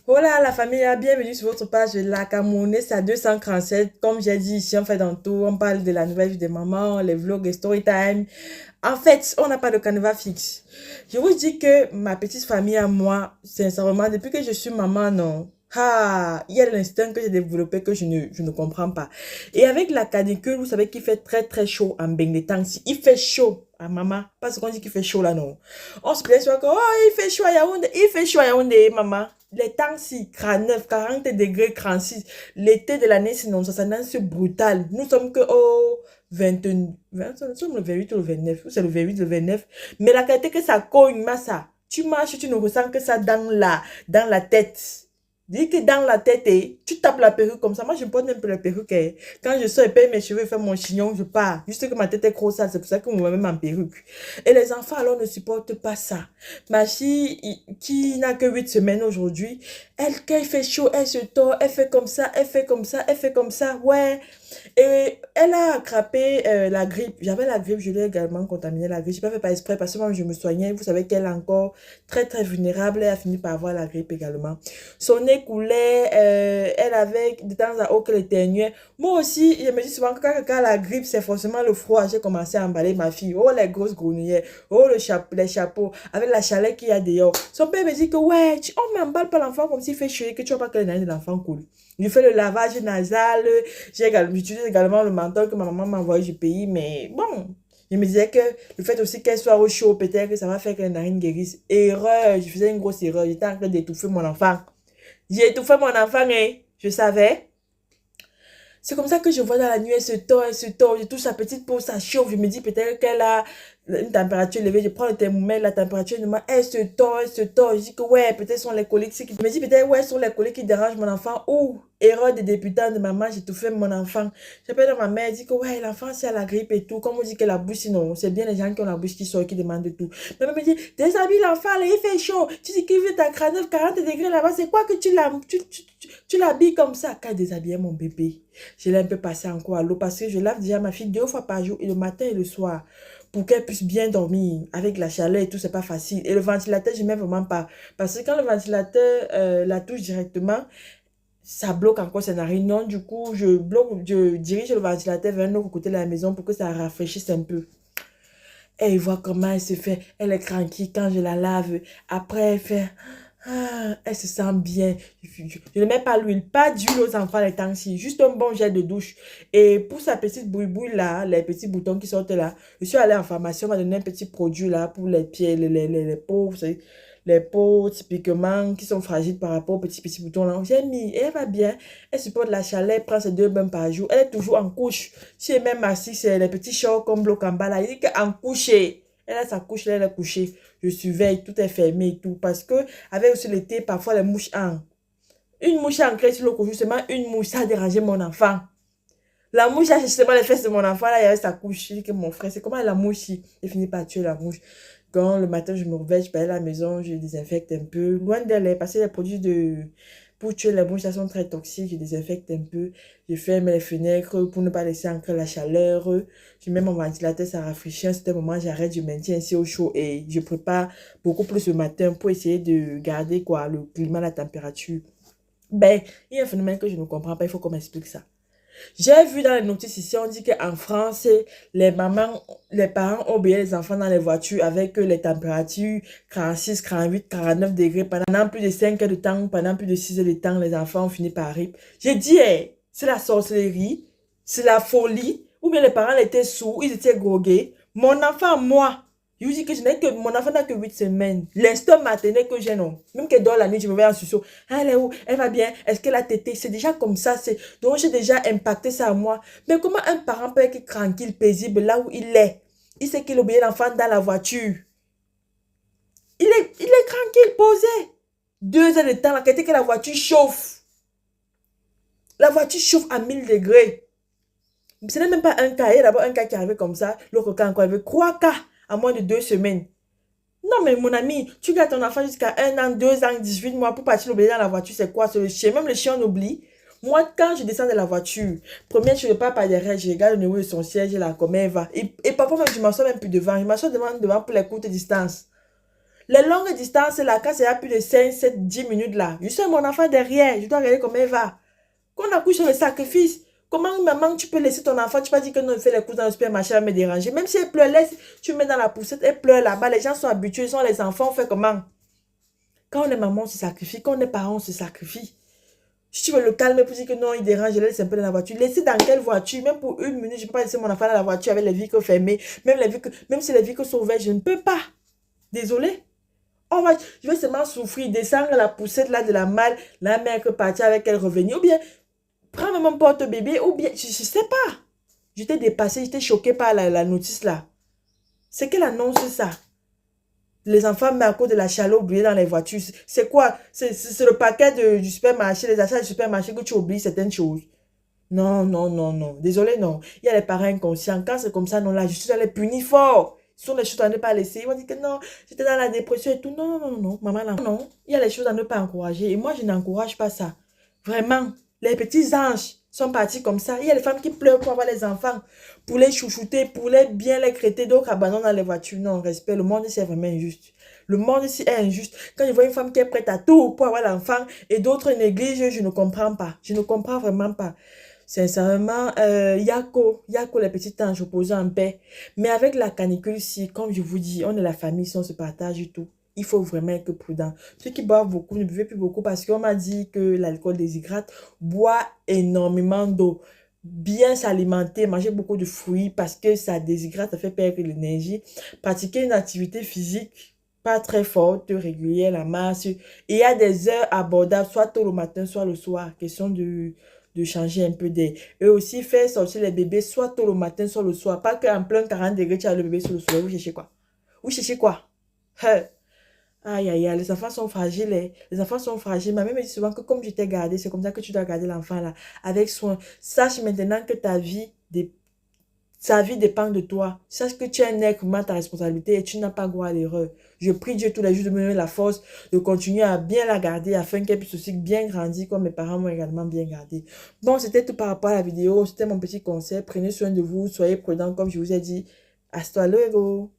Hola la famille, bienvenue sur votre page La Camerounaise à 237. Comme j'ai dit ici, on fait dans tout, on parle de la nouvelle vie des mamans, les vlogs, les story time. En fait, on n'a pas de canevas fixe. Je vous dis que ma petite famille à moi, sincèrement, depuis que je suis maman, non. Ah, il y a l'instinct que j'ai développé que je ne comprends pas. Et avec la canicule, vous savez qu'il fait très très chaud en Bengletan. Si il fait chaud à maman, parce qu'on dit qu'il fait chaud là, non. On se plaît sur que, oh, il fait chaud à Yaoundé, il fait chaud à Yaoundé, maman. Les temps si, 39, 40 degrés, 36. L'été de l'année, sinon, ça s'annonce brutal. Nous sommes que au 20, nous sommes le 28 ou le 29. Ou c'est le 28, le 29. Mais la qualité que ça cogne, ça. Tu marches, tu ne ressens que ça dans la tête. Dis que dans la tête, tu tapes la perruque comme ça. Moi, je porte même peu la perruque. Quand je sors et paye mes cheveux, faire mon chignon, je pars. Juste que ma tête est trop sale, c'est pour ça que moi même en perruque. Et les enfants, alors, ne supportent pas ça. Ma fille, qui n'a que 8 semaines aujourd'hui, elle, quand il fait chaud, elle se tord, elle fait comme ça, elle fait comme ça, elle fait comme ça. Ouais, et elle a attrapé la grippe. J'avais la grippe, je l'ai également contaminé la grippe. Je n'ai pas fait par exprès parce que moi, je me soignais. Vous savez qu'elle est encore très, très vulnérable. Elle a fini par avoir la grippe également. Son nez coulait. Elle avait de temps à autre qu'elle éternuait. Moi aussi, je me dis souvent que quand la grippe, c'est forcément le froid. J'ai commencé à emballer ma fille. Oh, les grosses grenouillères. Oh, les chapeaux. Avec la chaleur qu'il y a dehors. Son père me dit que, ouais, on m'emballe pas l'enfant comme s'il fait chaud et que tu vois pas que les narines de l'enfant coulent. Je fais le lavage nasal. J'utilise également le menthol que ma maman m'a envoyé du pays, mais bon, je me disais que le fait aussi qu'elle soit au chaud, peut-être que ça va faire que les narines guérissent. Erreur, je faisais une grosse erreur. J'étais en train d'étouffer mon enfant. J'ai étouffé mon enfant, et je savais. C'est comme ça que je vois dans la nuit, elle se tord, je touche sa petite peau, ça chauffe, je me dis peut-être qu'elle a une température élevée, je prends le thermomètre, la température normale, elle se tord, elle se tord, je dis que ouais, peut-être ce sont les coliques, je me dis peut-être ouais, ce sont les coliques qui dérangent mon enfant, ou erreur de débutant de maman, j'ai tout fait mon enfant. J'appelle ma mère, elle dit que ouais, l'enfant c'est à la grippe et tout, comme on dit que la bouche, non, c'est bien les gens qui ont la bouche qui sort, qui demandent tout. Ma mère me dit, déshabille l'enfant, là, il fait chaud, tu dis qu'il fait à 39, 40 degrés là-bas, c'est quoi que tu l'habilles comme ça, qu'à déshabiller mon bébé. Je l'ai un peu passé encore à l'eau parce que je lave déjà ma fille 2 fois par jour, et le matin et le soir, pour qu'elle puisse bien dormir. Avec la chaleur et tout, c'est pas facile. Et le ventilateur, je mets vraiment pas. Parce que quand le ventilateur la touche directement, ça bloque encore ses narines. Non, du coup, je dirige le ventilateur vers un autre côté de la maison pour que ça rafraîchisse un peu. Elle voit comment elle se fait. Elle est tranquille quand je la lave. Après, elle fait... Ah, elle se sent bien. Je ne mets pas l'huile, pas d'huile aux enfants les temps-ci. Juste un bon gel de douche. Et pour sa petite bouille là, les petits boutons qui sortent là, je suis allée en pharmacie, on m'a donné un petit produit là pour les pieds, les peaux, vous savez, les peaux typiquement qui sont fragiles par rapport aux petits boutons là. J'ai mis et elle va bien. Elle supporte la chaleur, elle prend ses 2 bains par jour. Elle est toujours en couche. Si elle est même assise, c'est les petits shorts comme bloc en bas là. Il dit qu'en couche. Elle a sa couche, là, elle est couchée. Je surveille, tout est fermé et tout. Parce que, avec aussi l'été, parfois les mouches en. Une mouche a ancré sur le couche, justement, une mouche, ça a dérangé mon enfant. La mouche a justement les fesses de mon enfant, là, il y avait sa couche. Je dis que mon frère, c'est comment la mouche, il finit par tuer la mouche. Quand le matin, je me réveille, je vais à la maison, je désinfecte un peu. Loin d'elle, parce que les produits pour tuer les mouches, ça sont très toxiques. Je désinfecte un peu. Je ferme les fenêtres pour ne pas laisser entrer la chaleur. Je mets mon ventilateur, ça rafraîchit. À un certain moment, j'arrête, je maintiens ainsi au chaud et je prépare beaucoup plus le matin pour essayer de garder quoi, le climat, la température. Ben, il y a un phénomène que je ne comprends pas, il faut qu'on m'explique ça. J'ai vu dans les notices ici, on dit qu'en France, les mamans, les parents ont oublié les enfants dans les voitures avec les températures 46, 48, 49 degrés pendant plus de 5 heures de temps, pendant plus de 6 heures de temps, les enfants ont fini par rire. J'ai dit, hey, c'est la sorcellerie, c'est la folie, ou bien les parents étaient sourds, ils étaient drogués. Mon enfant, moi, je vous dis que mon enfant n'a que 8 semaines. L'instant maternel que j'ai, non. Même qu'elle dort la nuit, je me vais en sursaut. Elle est où? Elle va bien? Est-ce qu'elle a tété? C'est déjà comme ça. Donc, j'ai déjà impacté ça à moi. Mais comment un parent peut être tranquille, paisible, là où il est? Il sait qu'il obéit l'enfant dans la voiture. Il est tranquille, posé. 2 heures de temps, la qualité que la voiture chauffe. La voiture chauffe à 1000 degrés. Ce n'est même pas un cas. Il y a d'abord un cas qui est arrivé comme ça. L'autre cas encore avec 3 cas à moins de 2 semaines. Non, mais mon ami, tu gardes ton enfant jusqu'à 1 an, 2 ans, 18 mois pour partir l'oublier dans la voiture, c'est quoi? C'est le chien. Même le chien, on oublie. Moi, quand je descends de la voiture, première, je ne pars pas derrière, je regarde le niveau de son siège, là, comment elle va. Et parfois, même, je m'assois même plus devant. Je m'assois devant pour les courtes distances. Les longues distances, là, quand c'est à plus de 5, 7, 10 minutes, là, je suis mon enfant derrière, je dois regarder comment elle va. Quand on accouche sur le sacrifice, comment, maman, tu peux laisser ton enfant, tu peux pas dire que non, il fait les courses dans le supermarché, elle va me déranger. Même si elle pleure, laisse, tu mets dans la poussette, elle pleure là-bas, les gens sont habitués, ils sont les enfants, on fait comment? Quand on est maman, on se sacrifie, quand on est parent, on se sacrifie. Si tu veux le calmer pour dire que non, il dérange, je le laisse un peu dans la voiture. Laissez dans quelle voiture? Même pour une minute, je ne peux pas laisser mon enfant dans la voiture avec les vitres fermées. Même si les vitres sont ouvertes, je ne peux pas. Désolé. Je vais seulement souffrir, descendre la poussette là de la malle, la mère que partir avec elle revenir. Ou bien, prendre mon porte-bébé, ou bien, je ne sais pas. J'étais dépassée, j'étais choquée par la notice là. C'est quelle annonce ça? Les enfants, mais à cause de la chaleur, oubliés dans les voitures. C'est quoi? C'est le paquet du supermarché, les achats du supermarché que tu oublies certaines choses. Non, non, non, non. Désolé, non. Il y a les parents inconscients. Quand c'est comme ça, non, là, je suis allée punir fort. Ce sont les choses à ne pas laisser. Ils vont dire que non, j'étais dans la dépression et tout. Non, non, non, non, maman, là, non. Il y a les choses à ne pas encourager. Et moi, je n'encourage pas ça. Vraiment. Les petits anges sont partis comme ça. Il y a les femmes qui pleurent pour avoir les enfants, pour les chouchouter, pour les bien les crêter, d'autres abandonnent dans les voitures. Non, respect. Le monde, c'est vraiment injuste. Le monde ici est injuste. Quand je vois une femme qui est prête à tout pour avoir l'enfant et d'autres négligent, je ne comprends pas. Je ne comprends vraiment pas. Sincèrement, Yako, les petits anges opposés en paix. Mais avec la canicule, si, comme je vous dis, on est la famille, si on se partage et tout, il faut vraiment être prudent. Ceux qui boivent beaucoup ne buvez plus beaucoup parce qu'on m'a dit que l'alcool déshydrate. Bois énormément d'eau. Bien s'alimenter, manger beaucoup de fruits parce que ça déshydrate, ça fait perdre l'énergie. Pratiquer une activité physique pas très forte, régulière, la masse. Et il y a des heures abordables, soit tôt le matin, soit le soir. Question de changer un peu d'air. Et aussi faire sortir les bébés soit tôt le matin, soit le soir. Pas qu'en plein 40 degrés, tu as le bébé sur le soir. Vous cherchez quoi? Vous cherchez quoi? Hein? Aïe, aïe, aïe, les enfants sont fragiles. Hein. Les enfants sont fragiles. Ma mère me dit souvent que comme je t'ai gardé, c'est comme ça que tu dois garder l'enfant là, avec soin. Sache maintenant que sa vie dépend de toi. Sache que tu es un être humain, ta responsabilité et tu n'as pas droit à l'erreur. Je prie Dieu tous les jours de me donner la force de continuer à bien la garder afin qu'elle puisse aussi bien grandir comme mes parents m'ont également bien gardé. Bon, c'était tout par rapport à la vidéo. C'était mon petit conseil. Prenez soin de vous. Soyez prudents comme je vous ai dit. Hasta luego.